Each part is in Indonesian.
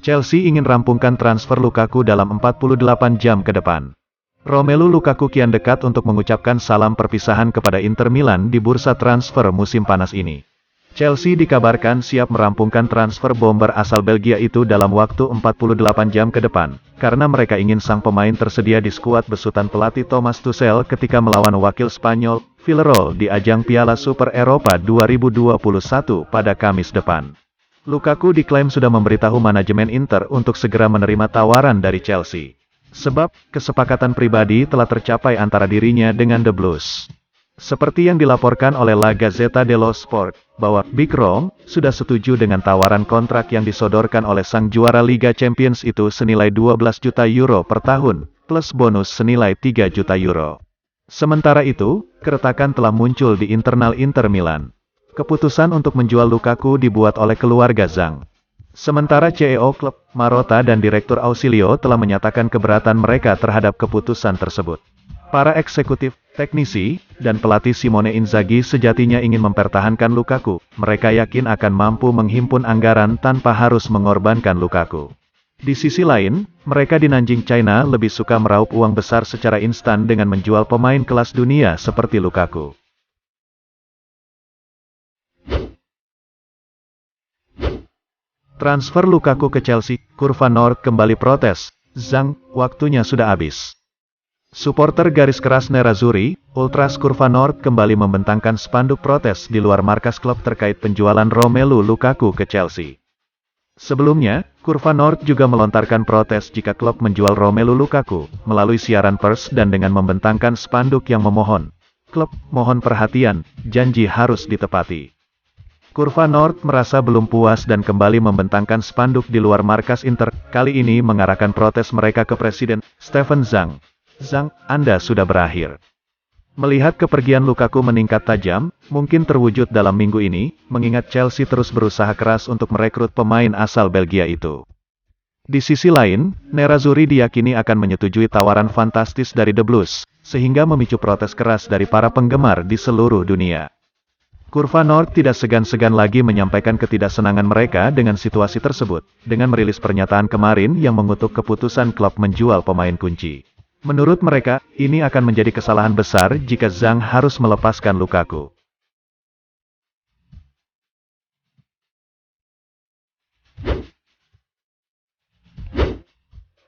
Chelsea ingin rampungkan transfer Lukaku dalam 48 jam ke depan. Romelu Lukaku kian dekat untuk mengucapkan salam perpisahan kepada Inter Milan di bursa transfer musim panas ini. Chelsea dikabarkan siap merampungkan transfer bomber asal Belgia itu dalam waktu 48 jam ke depan, karena mereka ingin sang pemain tersedia di skuad besutan pelatih Thomas Tuchel ketika melawan wakil Spanyol, Villarreal di ajang Piala Super Eropa 2021 pada Kamis depan. Lukaku diklaim sudah memberitahu manajemen Inter untuk segera menerima tawaran dari Chelsea. Sebab, kesepakatan pribadi telah tercapai antara dirinya dengan The Blues. Seperti yang dilaporkan oleh La Gazzetta dello Sport, bahwa Big Rom sudah setuju dengan tawaran kontrak yang disodorkan oleh sang juara Liga Champions itu senilai 12 juta euro per tahun, plus bonus senilai 3 juta euro. Sementara itu, keretakan telah muncul di internal Inter Milan. Keputusan untuk menjual Lukaku dibuat oleh keluarga Zhang. Sementara CEO klub, Marotta dan Direktur Ausilio telah menyatakan keberatan mereka terhadap keputusan tersebut. Para eksekutif, teknisi, dan pelatih Simone Inzaghi sejatinya ingin mempertahankan Lukaku. Mereka yakin akan mampu menghimpun anggaran tanpa harus mengorbankan Lukaku. Di sisi lain, mereka di Nanjing, China lebih suka meraup uang besar secara instan dengan menjual pemain kelas dunia seperti Lukaku. Transfer Lukaku ke Chelsea, Kurva Nord kembali protes. Zhang, waktunya sudah habis. Suporter garis keras Nerazzurri, Ultras Kurva Nord kembali membentangkan spanduk protes di luar markas klub terkait penjualan Romelu Lukaku ke Chelsea. Sebelumnya, Kurva Nord juga melontarkan protes jika klub menjual Romelu Lukaku, melalui siaran pers dan dengan membentangkan spanduk yang memohon. Klub, mohon perhatian, janji harus ditepati. Kurva Nord merasa belum puas dan kembali membentangkan spanduk di luar markas Inter, kali ini mengarahkan protes mereka ke Presiden, Steven Zhang. Zhang, Anda sudah berakhir. Melihat kepergian Lukaku meningkat tajam, mungkin terwujud dalam minggu ini, mengingat Chelsea terus berusaha keras untuk merekrut pemain asal Belgia itu. Di sisi lain, Nerazzurri diyakini akan menyetujui tawaran fantastis dari The Blues, sehingga memicu protes keras dari para penggemar di seluruh dunia. Kurva Nord tidak segan-segan lagi menyampaikan ketidaksenangan mereka dengan situasi tersebut, dengan merilis pernyataan kemarin yang mengutuk keputusan klub menjual pemain kunci. Menurut mereka, ini akan menjadi kesalahan besar jika Zhang harus melepaskan Lukaku.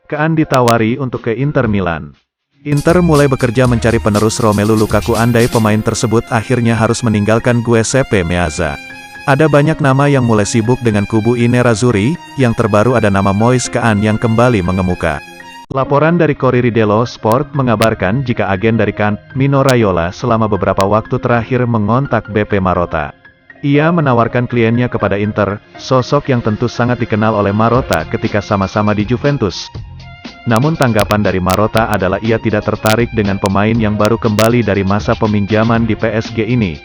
Kean ditawari untuk ke Inter Milan. Inter mulai bekerja mencari penerus Romelu Lukaku andai pemain tersebut akhirnya harus meninggalkan Giuseppe Meazza. Ada banyak nama yang mulai sibuk dengan kubu Nerazzurri, yang terbaru ada nama Moise Kean yang kembali mengemuka. Laporan dari Corriere dello Sport mengabarkan jika agen dari Kean, Mino Raiola selama beberapa waktu terakhir mengontak BP Marotta. Ia menawarkan kliennya kepada Inter, sosok yang tentu sangat dikenal oleh Marotta ketika sama-sama di Juventus. Namun tanggapan dari Marotta adalah ia tidak tertarik dengan pemain yang baru kembali dari masa peminjaman di PSG ini.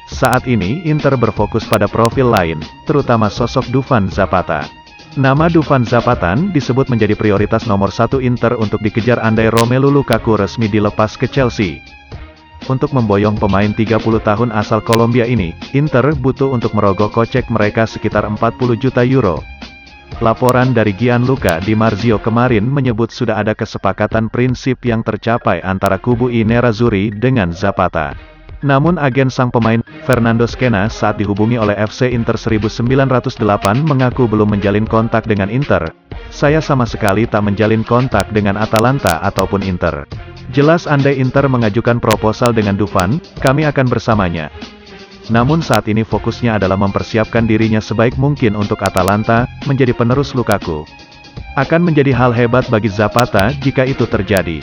Saat ini Inter berfokus pada profil lain, terutama sosok Dufan Zapata. Nama Dufan Zapata disebut menjadi prioritas nomor 1 Inter untuk dikejar andai Romelu Lukaku resmi dilepas ke Chelsea. Untuk memboyong pemain 30 tahun asal Kolombia ini, Inter butuh untuk merogoh kocek mereka sekitar 40 juta euro. Laporan dari Gianluca Di Marzio kemarin menyebut sudah ada kesepakatan prinsip yang tercapai antara kubu Nerazzurri dengan Zapata. Namun agen sang pemain, Fernando Scena saat dihubungi oleh FC Inter 1908 mengaku belum menjalin kontak dengan Inter. Saya sama sekali tak menjalin kontak dengan Atalanta ataupun Inter. Jelas andai Inter mengajukan proposal dengan Dufan, kami akan bersamanya. Namun saat ini fokusnya adalah mempersiapkan dirinya sebaik mungkin untuk Atalanta, menjadi penerus Lukaku. Akan menjadi hal hebat bagi Zapata jika itu terjadi.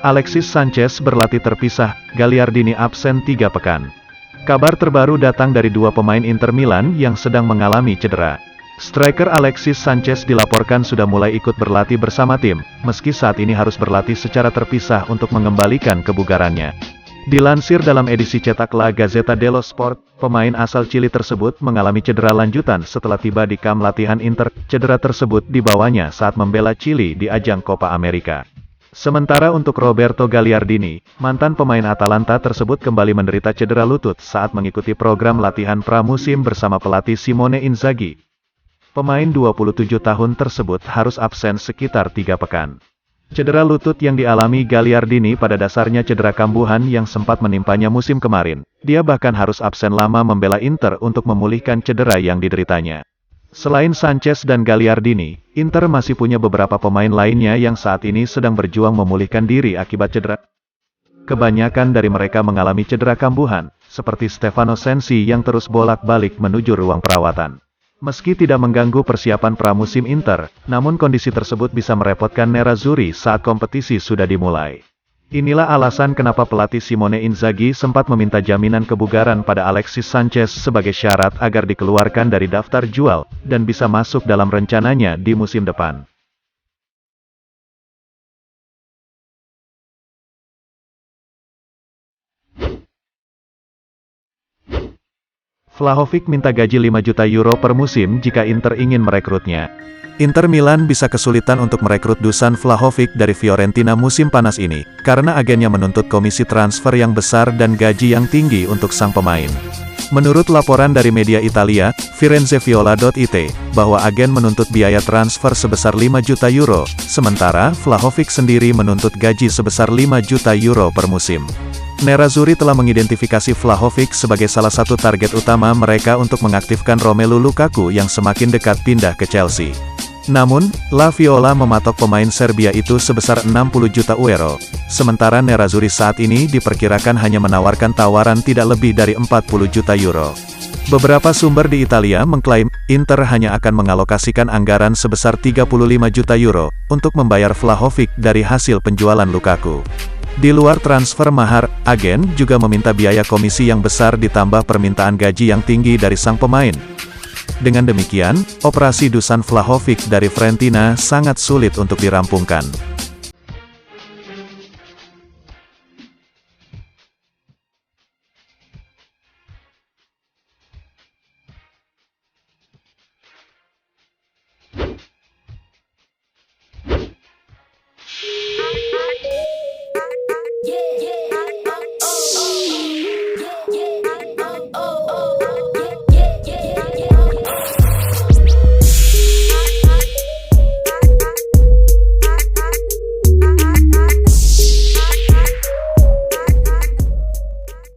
Alexis Sanchez berlatih terpisah, Gagliardini absen 3 pekan. Kabar terbaru datang dari dua pemain Inter Milan yang sedang mengalami cedera. Striker Alexis Sanchez dilaporkan sudah mulai ikut berlatih bersama tim, meski saat ini harus berlatih secara terpisah untuk mengembalikan kebugarannya. Dilansir dalam edisi cetak La Gazzetta dello Sport, pemain asal Chili tersebut mengalami cedera lanjutan setelah tiba di kamp latihan Inter. Cedera tersebut dibawanya saat membela Chili di ajang Copa America. Sementara untuk Roberto Gagliardini, mantan pemain Atalanta tersebut kembali menderita cedera lutut saat mengikuti program latihan pramusim bersama pelatih Simone Inzaghi. Pemain 27 tahun tersebut harus absen sekitar 3 pekan. Cedera lutut yang dialami Gagliardini pada dasarnya cedera kambuhan yang sempat menimpanya musim kemarin. Dia bahkan harus absen lama membela Inter untuk memulihkan cedera yang dideritanya. Selain Sanchez dan Gagliardini, Inter masih punya beberapa pemain lainnya yang saat ini sedang berjuang memulihkan diri akibat cedera. Kebanyakan dari mereka mengalami cedera kambuhan, seperti Stefano Sensi yang terus bolak-balik menuju ruang perawatan. Meski tidak mengganggu persiapan pramusim Inter, namun kondisi tersebut bisa merepotkan Nerazzurri saat kompetisi sudah dimulai. Inilah alasan kenapa pelatih Simone Inzaghi sempat meminta jaminan kebugaran pada Alexis Sanchez sebagai syarat agar dikeluarkan dari daftar jual, dan bisa masuk dalam rencananya di musim depan. Vlahovic minta gaji 5 juta euro per musim jika Inter ingin merekrutnya. Inter Milan bisa kesulitan untuk merekrut Dusan Vlahovic dari Fiorentina musim panas ini, karena agennya menuntut komisi transfer yang besar dan gaji yang tinggi untuk sang pemain. Menurut laporan dari media Italia, FirenzeViola.it, bahwa agen menuntut biaya transfer sebesar 5 juta euro, sementara Vlahovic sendiri menuntut gaji sebesar 5 juta euro per musim. Nerazzurri telah mengidentifikasi Vlahovic sebagai salah satu target utama mereka untuk mengaktifkan Romelu Lukaku yang semakin dekat pindah ke Chelsea. Namun, La Viola mematok pemain Serbia itu sebesar 60 juta euro, sementara Nerazzurri saat ini diperkirakan hanya menawarkan tawaran tidak lebih dari 40 juta euro. Beberapa sumber di Italia mengklaim, Inter hanya akan mengalokasikan anggaran sebesar 35 juta euro, untuk membayar Vlahovic dari hasil penjualan Lukaku. Di luar transfer mahar, agen juga meminta biaya komisi yang besar ditambah permintaan gaji yang tinggi dari sang pemain. Dengan demikian, operasi Dusan Vlahovic dari Fiorentina sangat sulit untuk dirampungkan.